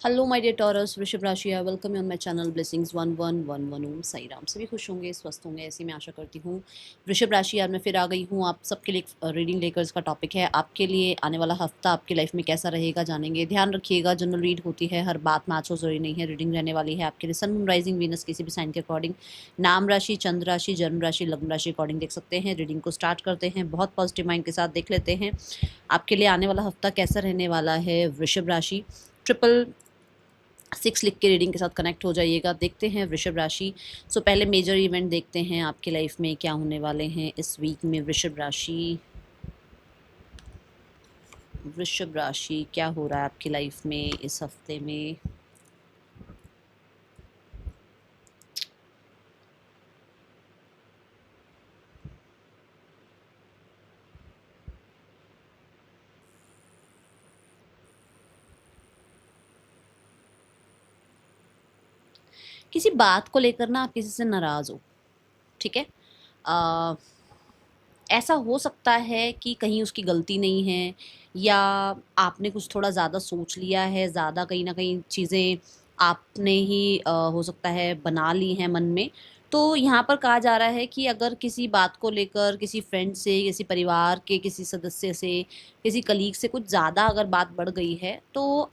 Hello my dear taurus, वृषभ राशि, I welcome you on my channel blessings 1111 ओम साई राम। सभी खुश होंगे, स्वस्थ होंगे, ऐसी मैं आशा करती हूँ। वृषभ राशि, आज मैं फिर आ गई हूँ आप सबके लिए रीडिंग लेकर। इसका टॉपिक है आपके लिए आने वाला हफ्ता आपकी लाइफ में कैसा रहेगा, जानेंगे। ध्यान रखिएगा, जनरल रीड होती है, हर बात मैच हो जरूरी नहीं है। रीडिंग रहने वाली है आपके लिए सन मून राइजिंग वीनस किसी भी साइन के अकॉर्डिंग, नाम राशि, चंद्र राशि, जन्म राशि, लग्न राशि अकॉर्डिंग देख सकते हैं। रीडिंग को स्टार्ट करते हैं, बहुत पॉजिटिव माइंड के साथ देख लेते हैं आपके लिए आने वाला हफ्ता कैसा रहने वाला है। वृषभ राशि 666 लिख के रीडिंग के साथ कनेक्ट हो जाइएगा। देखते हैं वृषभ राशि। पहले मेजर इवेंट देखते हैं आपकी लाइफ में क्या होने वाले हैं इस वीक में। वृषभ राशि क्या हो रहा है आपकी लाइफ में इस हफ्ते में। किसी बात को लेकर ना आप किसी से नाराज हो, ठीक है। आ, ऐसा हो सकता है कि कहीं उसकी गलती नहीं है, या आपने कुछ थोड़ा ज़्यादा सोच लिया है, ज़्यादा कहीं ना कहीं चीज़ें आपने ही हो सकता है बना ली हैं मन में। तो यहाँ पर कहा जा रहा है कि अगर किसी बात को लेकर किसी फ्रेंड से, किसी परिवार के किसी सदस्य से, किसी कलीग से कुछ ज़्यादा अगर बात बढ़ गई है, तो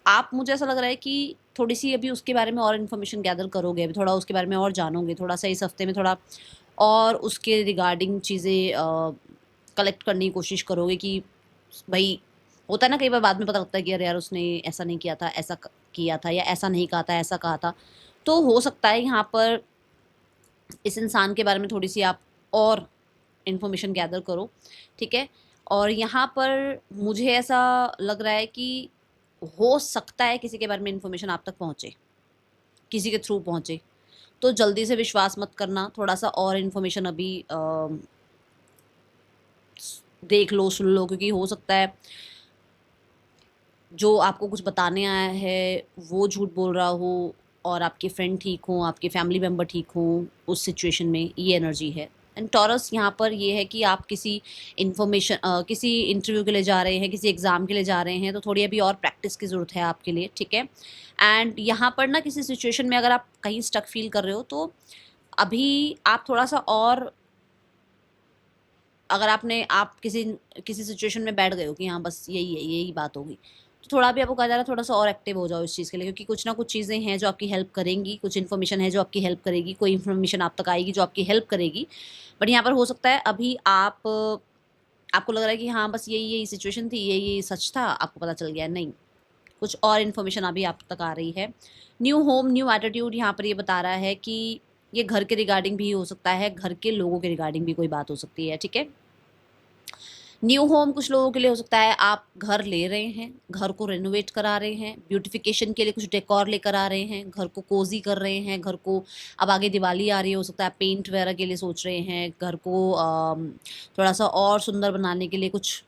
आप, मुझे ऐसा लग रहा है कि थोड़ी सी अभी उसके बारे में और इन्फॉर्मेशन गैदर करोगे, अभी थोड़ा उसके बारे में और जानोगे, थोड़ा सा इस हफ्ते में थोड़ा और उसके रिगार्डिंग चीज़ें कलेक्ट करने की कोशिश करोगे कि भाई, होता है ना कई बार बाद में पता लगता है कि अरे यार उसने ऐसा नहीं किया था, ऐसा किया था, या ऐसा नहीं कहा था, ऐसा कहा था। तो हो सकता है यहाँ पर इस इंसान के बारे में थोड़ी सी आप और इन्फॉर्मेशन गैदर करो, ठीक है। और यहाँ पर मुझे ऐसा लग रहा है कि हो सकता है किसी के बारे में इन्फॉर्मेशन आप तक पहुँचे, किसी के थ्रू पहुँचे। तो जल्दी से विश्वास मत करना, थोड़ा सा और इन्फॉर्मेशन अभी देख लो, सुन लो, क्योंकि हो सकता है जो आपको कुछ बताने आया है वो झूठ बोल रहा हो, और आपके फ्रेंड ठीक हो, आपके फैमिली मेम्बर ठीक हो। उस सिचुएशन में ये एनर्जी है। एंड टॉरस, यहाँ पर ये है कि आप किसी किसी इंटरव्यू के लिए जा रहे हैं, किसी एग्ज़ाम के लिए जा रहे हैं, तो थोड़ी अभी और प्रैक्टिस की ज़रूरत है आपके लिए, ठीक है। एंड यहाँ पर ना किसी सिचुएशन में अगर आप कहीं स्टक फील कर रहे हो, तो अभी आप थोड़ा सा और, अगर आप किसी किसी सिचुएशन में बैठ गए हो कि हाँ बस यही है, यही बात होगी, तो थोड़ा भी आपको कहा जा रहा है थोड़ा सा और एक्टिव हो जाओ इस चीज़ के लिए, क्योंकि कुछ ना कुछ चीज़ें हैं जो आपकी हेल्प करेंगी, कुछ इन्फॉर्मेशन है जो आपकी हेल्प करेगी, कोई इन्फॉर्मेशन आप तक आएगी जो आपकी हेल्प करेगी। बट यहाँ पर हो सकता है अभी आपको लग रहा है कि हाँ बस यही यही सिचुएशन थी, यही यही सच था, आपको पता चल गया है, नहीं, कुछ और इन्फॉर्मेशन अभी आप तक आ रही है। न्यू होम, न्यू एटीट्यूड, यहाँ पर ये बता रहा है कि ये घर के रिगार्डिंग भी हो सकता है, घर के लोगों के रिगार्डिंग भी कोई बात हो सकती है, ठीक है। न्यू होम कुछ लोगों के लिए हो सकता है आप घर ले रहे हैं, घर को रेनोवेट करा रहे हैं, ब्यूटिफिकेशन के लिए कुछ डेकोर लेकर आ रहे हैं, घर को कोजी कर रहे हैं, घर को, अब आगे दिवाली आ रही है, हो सकता है पेंट वगैरह के लिए सोच रहे हैं, घर को थोड़ा सा और सुंदर बनाने के लिए कुछ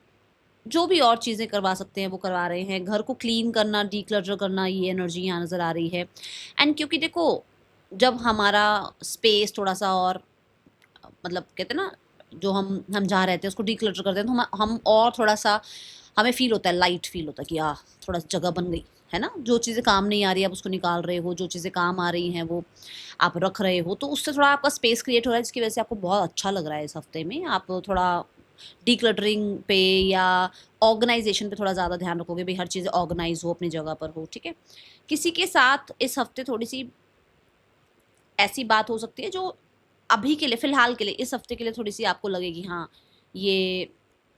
जो भी और चीज़ें करवा सकते हैं वो करवा रहे हैं। घर को क्लीन करना, डीक्लटर करना, ये एनर्जी यहाँ नज़र आ रही है। एंड क्योंकि देखो, जब हमारा स्पेस थोड़ा सा और, मतलब कहते हैं ना, जो हम जहाँ रहते हैं उसको डीक्लटर करते हैं, तो हम और थोड़ा सा, हमें फील होता है, लाइट फील होता है कि थोड़ा सा जगह बन गई है ना। जो चीज़ें काम नहीं आ रही है आप उसको निकाल रहे हो, जो चीज़ें काम आ रही हैं वो आप रख रहे हो, तो उससे थोड़ा आपका स्पेस क्रिएट हो रहा है, जिसकी वजह से आपको बहुत अच्छा लग रहा है इस हफ्ते में। आप थोड़ा डीक्लटरिंग पे या ऑर्गेनाइजेशन पे थोड़ा ज़्यादा ध्यान रखोगे, भाई हर चीज़ ऑर्गेनाइज हो, अपनी जगह पर हो, ठीक है। किसी के साथ इस हफ्ते थोड़ी सी ऐसी बात हो सकती है जो अभी के लिए, फिलहाल के लिए, इस हफ्ते के लिए थोड़ी सी आपको लगेगी हाँ ये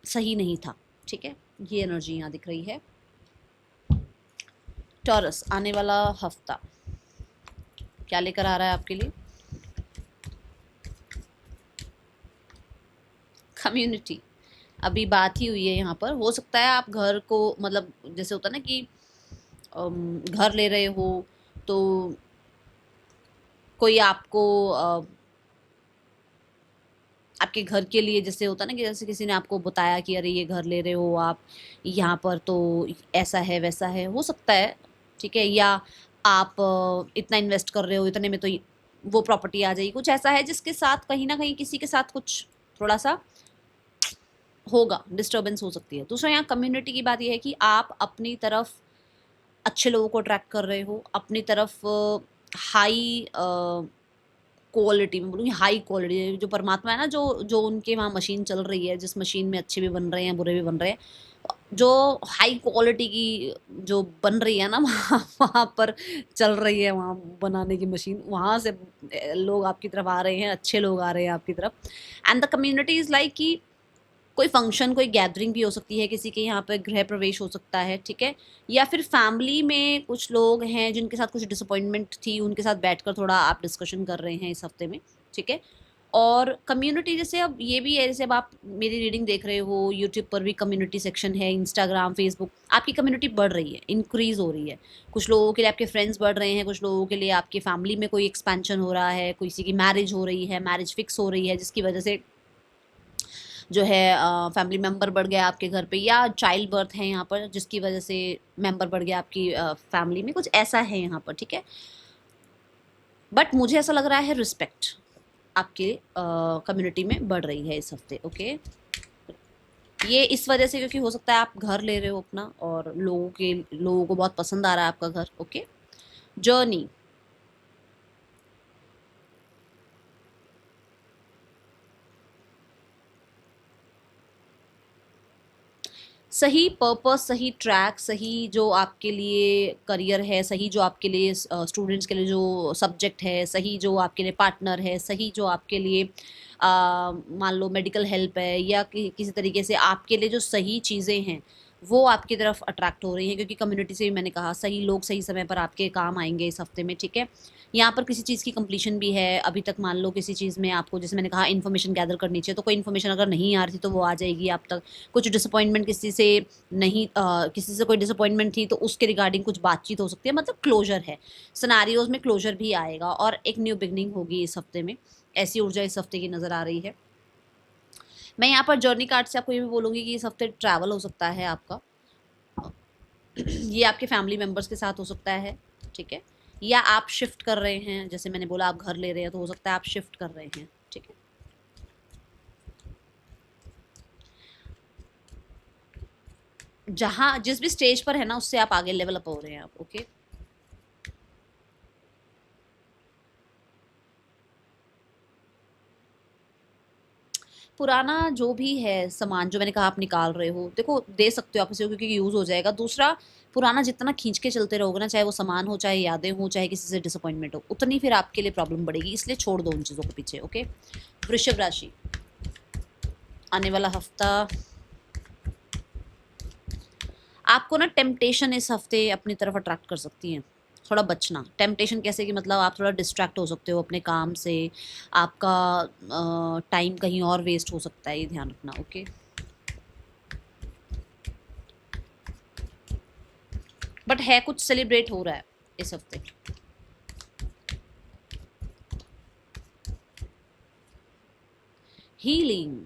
सही नहीं था, ठीक है। ये एनर्जी यहाँ दिख रही है। टॉरस, आने वाला हफ्ता क्या लेकर आ रहा है आपके लिए। कम्युनिटी, अभी बात ही हुई है यहाँ पर। हो सकता है आप घर को, मतलब जैसे होता है ना कि घर ले रहे हो, तो कोई आपको आपके घर के लिए, जैसे होता है ना कि जैसे किसी ने आपको बताया कि अरे ये घर ले रहे हो आप यहाँ पर, तो ऐसा है वैसा है, हो सकता है, ठीक है। या आप इतना इन्वेस्ट कर रहे हो, इतने में तो वो प्रॉपर्टी आ जाएगी, कुछ ऐसा है जिसके साथ कहीं ना कहीं किसी के साथ कुछ थोड़ा सा होगा, डिस्टर्बेंस हो सकती है। दूसरा यहाँ कम्युनिटी की बात यह है कि आप अपनी तरफ अच्छे लोगों को अट्रैक्ट कर रहे हो अपनी तरफ, हाई क्वालिटी में बोलूँगी, हाई क्वालिटी जो परमात्मा है ना, जो जो उनके वहाँ मशीन चल रही है, जिस मशीन में अच्छे भी बन रहे हैं बुरे भी बन रहे हैं, जो हाई क्वालिटी की जो बन रही है ना वहाँ वहाँ पर चल रही है, वहाँ बनाने की मशीन, वहाँ से लोग आपकी तरफ आ रहे हैं, अच्छे लोग आ रहे हैं आपकी तरफ। And the community is like कि कोई फंक्शन, कोई गैदरिंग भी हो सकती है, किसी के यहाँ पे गृह प्रवेश हो सकता है, ठीक है, या फिर फैमिली में कुछ लोग हैं जिनके साथ कुछ डिसअपॉइंटमेंट थी, उनके साथ बैठकर थोड़ा आप डिस्कशन कर रहे हैं इस हफ्ते में, ठीक है। और कम्युनिटी जैसे अब ये भी है, जैसे अब आप मेरी रीडिंग देख रहे हो, यूट्यूब पर भी कम्युनिटी सेक्शन है, इंस्टाग्राम, फेसबुक, आपकी कम्युनिटी बढ़ रही है, इंक्रीज हो रही है। कुछ लोगों के लिए आपके फ्रेंड्स बढ़ रहे हैं, कुछ लोगों के लिए आपकी फैमिली में कोई एक्सपेंशन हो रहा है, किसी की मैरिज हो रही है, मैरिज फिक्स हो रही है, जिसकी वजह से जो है फैमिली मेंबर बढ़ गया आपके घर पे, या चाइल्ड बर्थ है यहाँ पर जिसकी वजह से मेंबर बढ़ गया आपकी फैमिली में, कुछ ऐसा है यहाँ पर, ठीक है। बट मुझे ऐसा लग रहा है रिस्पेक्ट आपके कम्युनिटी में बढ़ रही है इस हफ्ते, ओके। ये इस वजह से क्योंकि हो सकता है आप घर ले रहे हो अपना और लोगों को बहुत पसंद आ रहा है आपका घर, ओके। जर्नी, सही पर्पस, सही ट्रैक, सही जो आपके लिए करियर है, सही जो आपके लिए स्टूडेंट्स के लिए जो सब्जेक्ट है, सही जो आपके लिए पार्टनर है, सही जो आपके लिए मान लो मेडिकल हेल्प है, या किसी तरीके से आपके लिए जो सही चीज़ें हैं वो आपकी तरफ अट्रैक्ट हो रही हैं, क्योंकि कम्युनिटी से भी मैंने कहा सही लोग सही समय पर आपके काम आएंगे इस हफ्ते में, ठीक है। यहाँ पर किसी चीज़ की कंप्लीशन भी है, अभी तक मान लो किसी चीज़ में आपको, जैसे मैंने कहा, इन्फॉर्मेशन गैदर करनी चाहिए, तो कोई इन्फॉर्मेशन अगर नहीं आ रही थी तो वो आ जाएगी आप तक। कुछ डिसअपॉइंटमेंट किसी से नहीं, किसी से कोई डिसअपॉइंटमेंट थी तो उसके रिगार्डिंग कुछ बातचीत हो सकती है, मतलब क्लोजर है, सिनारियोज में क्लोजर भी आएगा और एक न्यू बिगनिंग होगी इस हफ्ते में, ऐसी ऊर्जा इस हफ्ते की नज़र आ रही है। मैं यहाँ पर जर्नी कार्ड से आपको ये भी बोलूँगी कि इस हफ्ते ट्रैवल हो सकता है आपका, ये आपके फैमिली मेम्बर्स के साथ हो सकता है, ठीक है, या आप शिफ्ट कर रहे हैं, जैसे मैंने बोला आप घर ले रहे हैं तो हो सकता है आप शिफ्ट कर रहे हैं, ठीक है। जहाँ जिस भी स्टेज पर है ना उससे आप आगे लेवल अप हो रहे हैं आप, ओके। पुराना जो भी है सामान, जो मैंने कहा आप निकाल रहे हो, देखो दे सकते हो आप किसी को क्योंकि यूज़ हो जाएगा। दूसरा, पुराना जितना खींच के चलते रहोगे ना, चाहे वो सामान हो, चाहे यादें हो, चाहे किसी से डिसअपॉइंटमेंट हो, उतनी फिर आपके लिए प्रॉब्लम बढ़ेगी, इसलिए छोड़ दो उन चीज़ों को पीछे, ओके। वृषभ राशि, आने वाला हफ्ता आपको ना टेम्पटेशन इस हफ्ते अपनी तरफ अट्रैक्ट कर सकती है, थोड़ा बचना। टेम्पटेशन कैसे कि मतलब आप थोड़ा डिस्ट्रैक्ट हो सकते हो अपने काम से, आपका टाइम कहीं और वेस्ट हो सकता है, ये ध्यान रखना, ओके। बट है कुछ सेलिब्रेट हो रहा है इस हफ्ते। Healing,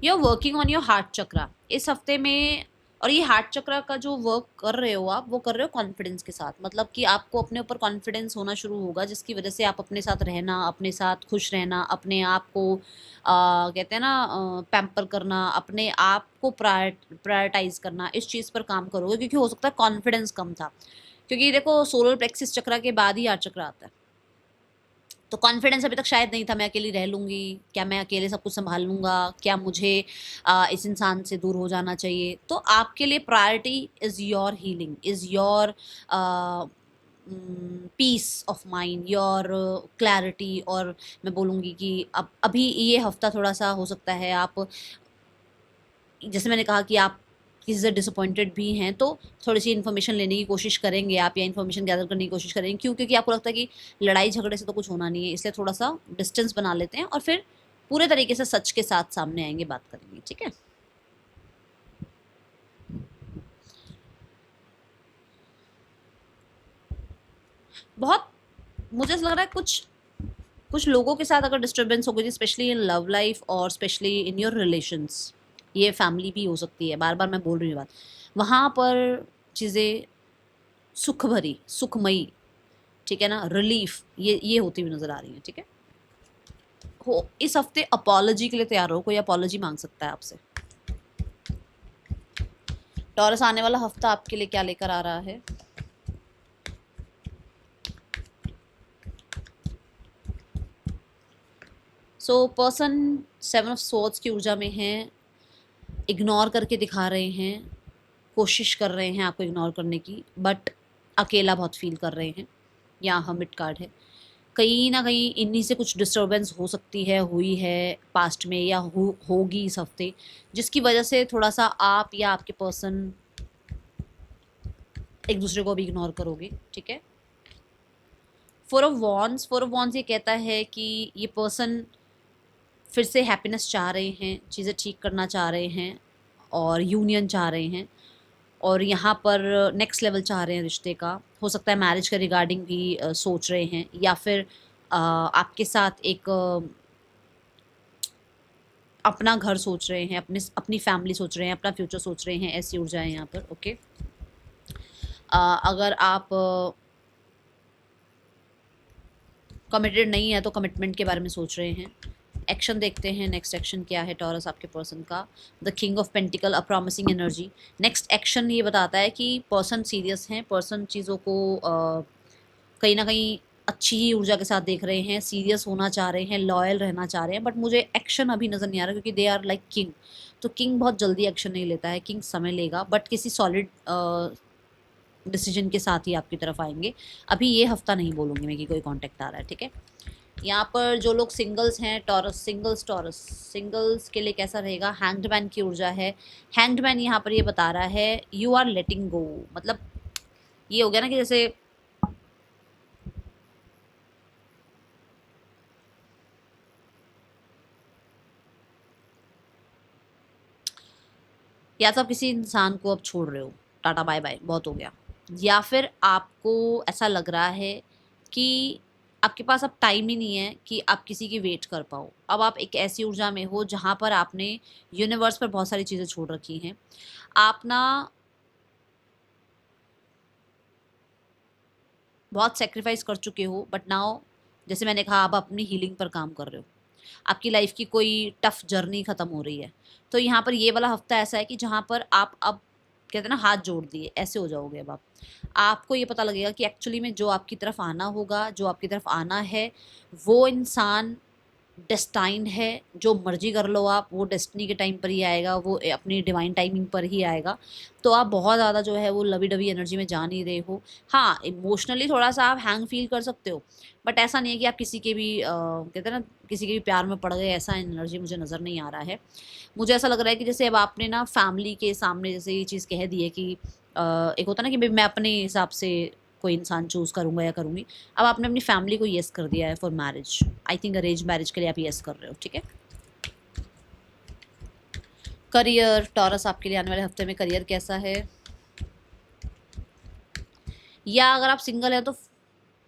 you are working on your heart chakra इस हफ्ते में, और ये हार्ट चक्रा का जो वर्क कर रहे हो आप, वो कर रहे हो कॉन्फिडेंस के साथ, मतलब कि आपको अपने ऊपर कॉन्फिडेंस होना शुरू होगा, जिसकी वजह से आप अपने साथ रहना, अपने साथ खुश रहना, अपने आप को कहते हैं ना पैम्पर करना, अपने आप को प्रायोरिटाइज करना, इस चीज़ पर काम करोगे, क्योंकि हो सकता है कॉन्फिडेंस कम था, क्योंकि देखो सोलर प्लेक्सिस चक्रा के बाद ही हार्ट चक्रा आता है, तो कॉन्फिडेंस अभी तक शायद नहीं था, मैं अकेली रह लूँगी, क्या मैं अकेले सब कुछ संभाल लूँगा, क्या मुझे इस इंसान से दूर हो जाना चाहिए। तो आपके लिए priority is your healing, is your peace of mind, your clarity. और मैं बोलूँगी कि अब अभी ये हफ्ता थोड़ा सा हो सकता है आप, जैसे मैंने कहा कि आप किसी से डिसअपॉइंटेड भी हैं, तो थोड़ी सी इन्फॉर्मेशन लेने की कोशिश करेंगे आप, या इन्फॉर्मेशन गैदर करने की कोशिश करेंगे, क्यों? क्योंकि आपको लगता है कि लड़ाई झगड़े से तो कुछ होना नहीं है, इसलिए थोड़ा सा डिस्टेंस बना लेते हैं और फिर पूरे तरीके से सच के साथ सामने आएंगे, बात करेंगे, ठीक है। बहुत, मुझे ऐसा लग रहा है कुछ कुछ लोगों के साथ अगर डिस्टर्बेंस हो गई, स्पेशली इन लव लाइफ और स्पेशली इन योर रिलेशंस, ये फैमिली भी हो सकती है, बार बार मैं बोल रही हूँ बात, वहाँ पर चीज़ें सुख भरी, सुखमयी, ठीक है ना, रिलीफ, ये होती हुई नज़र आ रही है, ठीक है। हो इस हफ्ते अपॉलॉजी के लिए तैयार हो, कोई अपॉलॉजी मांग सकता है आपसे। टॉरस आने वाला हफ्ता आपके लिए क्या लेकर आ रहा है? सो पर्सन 7 ऑफ स्वॉर्ड्स की ऊर्जा में है, इग्नोर करके दिखा रहे हैं, कोशिश कर रहे हैं आपको इग्नोर करने की, बट अकेला बहुत फील कर रहे हैं। यहाँ हर्मिट कार्ड है, कहीं ना कहीं इन्हीं से कुछ डिस्टर्बेंस हो सकती है, हुई है पास्ट में या होगी इस हफ्ते, जिसकी वजह से थोड़ा सा आप या आपके पर्सन एक दूसरे को भी इग्नोर करोगे, ठीक है। 4 ऑफ वॉन्ड्स ये कहता है कि ये पर्सन फिर से हैप्पीनेस चाह रहे हैं, चीज़ें ठीक करना चाह रहे हैं और यूनियन चाह रहे हैं, और यहाँ पर नेक्स्ट लेवल चाह रहे हैं रिश्ते का। हो सकता है मैरिज के रिगार्डिंग भी सोच रहे हैं, या फिर आपके साथ एक अपना घर सोच रहे हैं, अपनी फैमिली सोच रहे हैं, अपना फ्यूचर सोच रहे हैं। ऐसी ऊर्जा है यहाँ पर, ओके। अगर आप कमिटेड नहीं है तो कमिटमेंट के बारे में सोच रहे हैं। एक्शन देखते हैं, नेक्स्ट एक्शन क्या है टॉरस आपके पर्सन का। The king of pentacle, a promising energy. Next action ये बताता है कि पर्सन सीरियस हैं, पर्सन चीज़ों को कहीं ना कहीं अच्छी ही ऊर्जा के साथ देख रहे हैं, सीरियस होना चाह रहे हैं, लॉयल रहना चाह रहे हैं, बट मुझे एक्शन अभी नज़र नहीं आ रहा क्योंकि दे आर लाइक किंग। तो किंग बहुत जल्दी एक्शन नहीं लेता है, किंग समय लेगा, बट किसी सॉलिड डिसीजन के साथ ही आपकी तरफ आएंगे। अभी ये हफ्ता नहीं बोलूँगी मैं कि कोई कॉन्टैक्ट आ रहा है, ठीक है। यहाँ पर जो लोग सिंगल्स हैं, सिंगल्स के लिए कैसा रहेगा? हैंग्ड मैन की ऊर्जा है। हैंग्ड मैन यहाँ पर ये बता रहा है यू आर लेटिंग गो, मतलब ये हो गया ना कि जैसे या तो आप किसी इंसान को अब छोड़ रहे हो, टाटा बाय बाय, बहुत हो गया, या फिर आपको ऐसा लग रहा है कि आपके पास अब टाइम ही नहीं है कि आप किसी की वेट कर पाओ। अब आप एक ऐसी ऊर्जा में हो जहाँ पर आपने यूनिवर्स पर बहुत सारी चीज़ें छोड़ रखी हैं। आप ना बहुत सेक्रीफाइस कर चुके हो, बट नाउ जैसे मैंने कहा आप अपनी हीलिंग पर काम कर रहे हो, आपकी लाइफ की कोई टफ जर्नी ख़त्म हो रही है। तो यहाँ पर ये वाला हफ्ता ऐसा है कि जहाँ पर आप अब कहते हैं ना हाथ जोड़ दिए, ऐसे हो जाओगे। अब आप आपको ये पता लगेगा कि एक्चुअली में जो आपकी तरफ आना होगा, जो आपकी तरफ आना है, वो इंसान डेस्टाइंड है। जो मर्जी कर लो आप, वो डेस्टिनी के टाइम पर ही आएगा, वो अपनी डिवाइन टाइमिंग पर ही आएगा। तो आप बहुत ज़्यादा जो है वो लवी डवी एनर्जी में जा नहीं रहे हो। हाँ, इमोशनली थोड़ा सा आप हैंग फील कर सकते हो, बट ऐसा नहीं है कि आप किसी के भी कहते हैं ना किसी के भी प्यार में पड़ गए, ऐसा एनर्जी मुझे नज़र नहीं आ रहा है। मुझे ऐसा लग रहा है कि जैसे अब आपने ना फैमिली के सामने जैसे ये चीज़ कह दी है कि एक होता ना कि भाई मैं अपने हिसाब से कोई इंसान चूज़ करूँगा या करूँगी। अब आपने अपनी फैमिली को येस कर दिया है for marriage. I think arrange marriage के लिए आप येस कर रहे हो, ठीक है। करियर, टॉरस आपके लिए आने वाले हफ्ते में करियर कैसा है? या अगर आप सिंगल हैं तो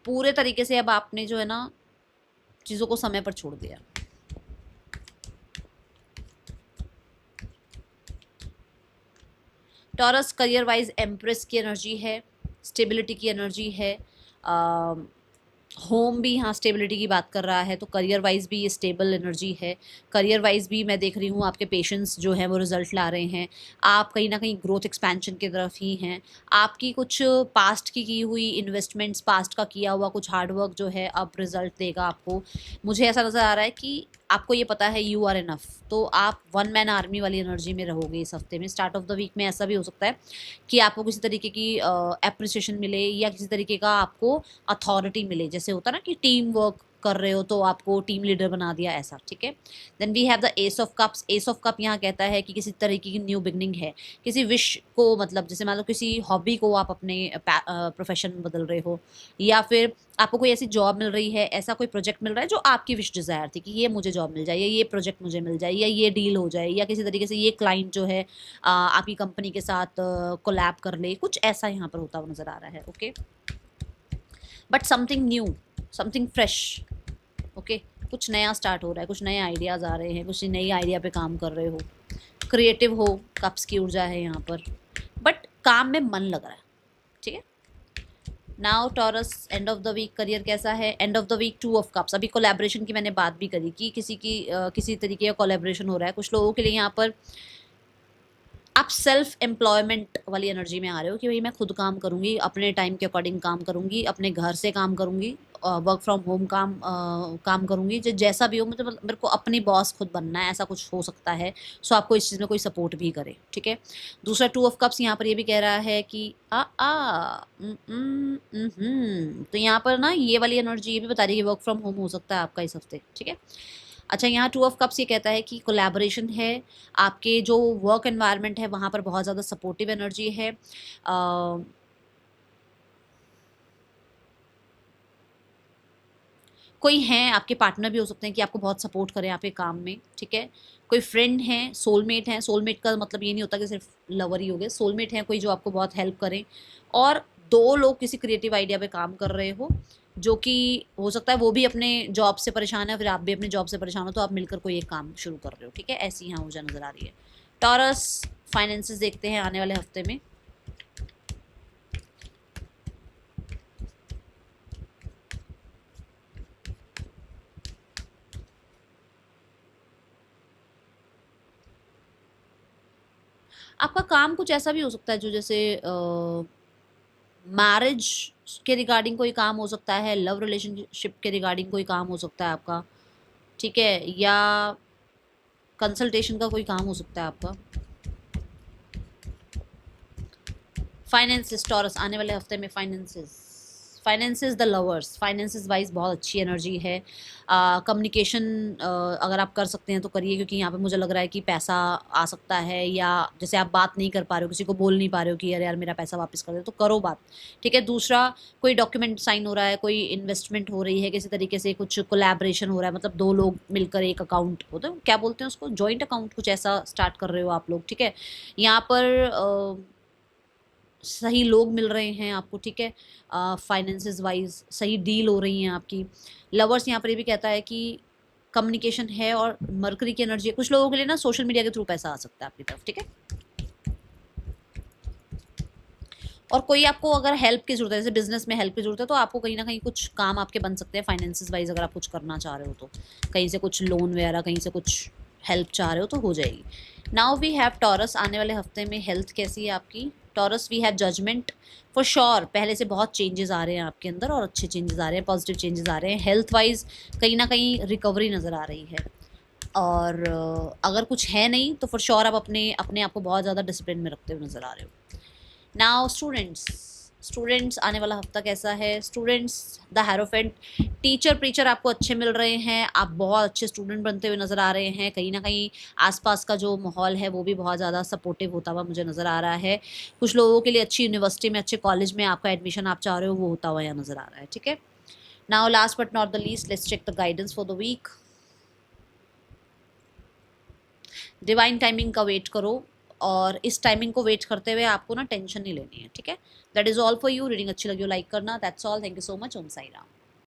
पूरे तरीके से अब आपने जो है ना चीज़ों को समय पर छोड़ दिया। टॉरस करियर वाइज एम्प्रेस की एनर्जी है, स्टेबिलिटी की एनर्जी है। होम भी यहाँ स्टेबिलिटी की बात कर रहा है, तो करियर वाइज भी ये स्टेबल एनर्जी है। करियर वाइज भी मैं देख रही हूँ आपके पेशेंस जो है वो रिजल्ट ला रहे हैं। आप कहीं ना कहीं ग्रोथ एक्सपेंशन की तरफ ही हैं। आपकी कुछ पास्ट की हुई इन्वेस्टमेंट्स, पास्ट का किया हुआ कुछ हार्डवर्क जो है अब रिजल्ट देगा आपको। मुझे ऐसा नज़र आ रहा है कि आपको ये पता है यू आर इनफ, तो आप वन मैन आर्मी वाली एनर्जी में रहोगे इस हफ्ते में। स्टार्ट ऑफ द वीक में ऐसा भी हो सकता है कि आपको किसी तरीके की अप्रिसिएशन मिले या किसी तरीके का आपको अथॉरिटी मिले, जैसे होता है ना कि टीम वर्क कर रहे हो तो आपको टीम लीडर बना दिया, ऐसा, ठीक है। Then we have the ace of cups. Ace of cup यहाँ कहता है कि किसी तरीके की न्यू बिगनिंग है, किसी विश को, मतलब जैसे मान लो किसी हॉबी को आप अपने प्रोफेशन में बदल रहे हो, या फिर आपको कोई ऐसी जॉब मिल रही है, ऐसा कोई प्रोजेक्ट मिल रहा है जो आपकी विश डिज़ायर थी कि ये मुझे जॉब मिल जाए, या ये प्रोजेक्ट मुझे मिल जाए, या ये डील हो जाए, या किसी तरीके से ये क्लाइंट जो है आपकी कंपनी के साथ कोलैब कर ले, कुछ ऐसा यहाँ पर होता हुआ नज़र आ रहा है, okay. But something new, something fresh, okay. कुछ नया स्टार्ट हो रहा है, कुछ नए आइडियाज़ आ रहे हैं, कुछ नई आइडिया पे काम कर रहे हो, क्रिएटिव हो। कप्स की ऊर्जा है यहाँ पर, बट काम में मन लग रहा है, ठीक है। Now Taurus, end of the week career कैसा है? End of the week 2 of cups. अभी कोलैबोरेशन की मैंने बात भी करी कि किसी की किसी तरीके का कोलैबोरेशन हो रहा है कुछ लोगों के लिए। यहाँ पर आप सेल्फ एम्प्लॉयमेंट वाली एनर्जी में आ रहे हो कि भाई मैं खुद काम करूँगी, अपने टाइम के अकॉर्डिंग काम करूँगी, अपने घर से काम करूँगी, वर्क फ्रॉम होम काम करूँगी, जैसा भी हो मतलब मेरे को अपनी बॉस खुद बनना है, ऐसा कुछ हो सकता है। सो आपको इस चीज़ में कोई सपोर्ट भी करे, ठीक है। दूसरा 2 ऑफ कप्स यहाँ पर ये भी कह रहा है कि तो यहाँ पर ना ये वाली एनर्जी ये भी बता रही है कि वर्क फ्रॉम होम हो सकता है आपका इस हफ्ते, ठीक है। अच्छा, यहाँ 2 ऑफ कप्स ये कहता है कि कोलैबोरेशन है, आपके जो वर्क एनवायरनमेंट है वहाँ पर बहुत ज़्यादा सपोर्टिव एनर्जी है। कोई हैं आपके पार्टनर भी हो सकते हैं कि आपको बहुत सपोर्ट करें आपके काम में, ठीक है। कोई फ्रेंड हैं, सोलमेट हैं, सोलमेट का मतलब ये नहीं होता कि सिर्फ लवर ही हो गए, सोलमेट हैं कोई जो आपको बहुत हेल्प करें। और 2 लोग किसी क्रिएटिव आइडिया पे काम कर रहे हो, जो कि हो सकता है वो भी अपने जॉब से परेशान है, फिर आप भी अपने जॉब से परेशान हो, तो आप मिलकर कोई एक काम शुरू कर रहे हो, ठीक है। ऐसी यहाँ ऊर्जा नज़र आ रही है। टॉरस, फाइनेंसेस देखते हैं आने वाले हफ्ते में। आपका काम कुछ ऐसा भी हो सकता है जो जैसे मैरिज के रिगार्डिंग कोई काम हो सकता है, लव रिलेशनशिप के रिगार्डिंग कोई काम हो सकता है आपका, ठीक है, या कंसल्टेशन का कोई काम हो सकता है आपका। फाइनेंसिस, टॉरस, आने वाले हफ्ते में finances the lovers, finances wise बहुत अच्छी एनर्जी है। कम्युनिकेशन अगर आप कर सकते हैं तो करिए, क्योंकि यहाँ पे मुझे लग रहा है कि पैसा आ सकता है, या जैसे आप बात नहीं कर पा रहे हो, किसी को बोल नहीं पा रहे हो कि यार मेरा पैसा वापस कर दे, तो करो बात, ठीक है। दूसरा, कोई डॉक्यूमेंट साइन हो रहा है, कोई इन्वेस्टमेंट हो रही है, किसी तरीके से कुछ कोलैबोरेशन हो रहा है, मतलब 2 लोग मिलकर एक अकाउंट होता है, क्या बोलते हैं उसको, जॉइंट अकाउंट, कुछ ऐसा स्टार्ट कर रहे हो आप लोग, ठीक है। यहाँ पर सही लोग मिल रहे हैं आपको, ठीक है। फाइनेंसेस वाइज सही डील हो रही हैं आपकी। लवर्स यहाँ पर ये भी कहता है कि कम्युनिकेशन है, और मरकरी की एनर्जी है, कुछ लोगों के लिए ना सोशल मीडिया के थ्रू पैसा आ सकता है आपकी तरफ, ठीक है। और कोई आपको अगर हेल्प की जरूरत है, जैसे बिजनेस में हेल्प की जरूरत है, तो आपको कहीं ना कहीं कुछ काम आपके बन सकते हैं फाइनेंसेस वाइज, अगर आप कुछ करना चाह रहे हो तो कहीं से कुछ लोन वगैरह, कहीं से कुछ हेल्प चाह रहे हो तो हो जाएगी। नाउ वी हैव टॉरस, आने वाले हफ्ते में हेल्थ कैसी है आपकी। Taurus, we have judgement, for sure पहले से बहुत चेंजेस आ रहे हैं आपके अंदर, और अच्छे चेंजेस आ रहे हैं, पॉजिटिव चेंजेस आ रहे हैं। हेल्थ वाइज कहीं ना कहीं रिकवरी नज़र आ रही है। और अगर कुछ है नहीं तो फॉर श्योर आप अपने अपने आप को बहुत ज़्यादा डिसिप्लिन में रखते हुए नज़र आ रहे हो। नाउ स्टूडेंट्स आने वाला हफ्ता कैसा है। Students, the hierophant, teacher preacher आपको अच्छे मिल रहे हैं, आप बहुत अच्छे स्टूडेंट बनते हुए नज़र आ रहे हैं। कहीं ना कहीं आसपास का जो माहौल है वो भी बहुत ज़्यादा सपोर्टिव होता हुआ मुझे नज़र आ रहा है। कुछ लोगों के लिए अच्छी यूनिवर्सिटी में, अच्छे कॉलेज में आपका एडमिशन आप चाह रहे हो वो होता हुआ यहाँ नज़र आ रहा है, ठीक है। Now last but not the least, let's check the guidance for the week. Divine timing का वेट करो, और इस टाइमिंग को वेट करते हुए आपको ना टेंशन नहीं लेनी है, ठीक है। That is all for you. Reading अच्छी लगी हो लाइक करना, that's all, thank you so much. Om Sai Ram.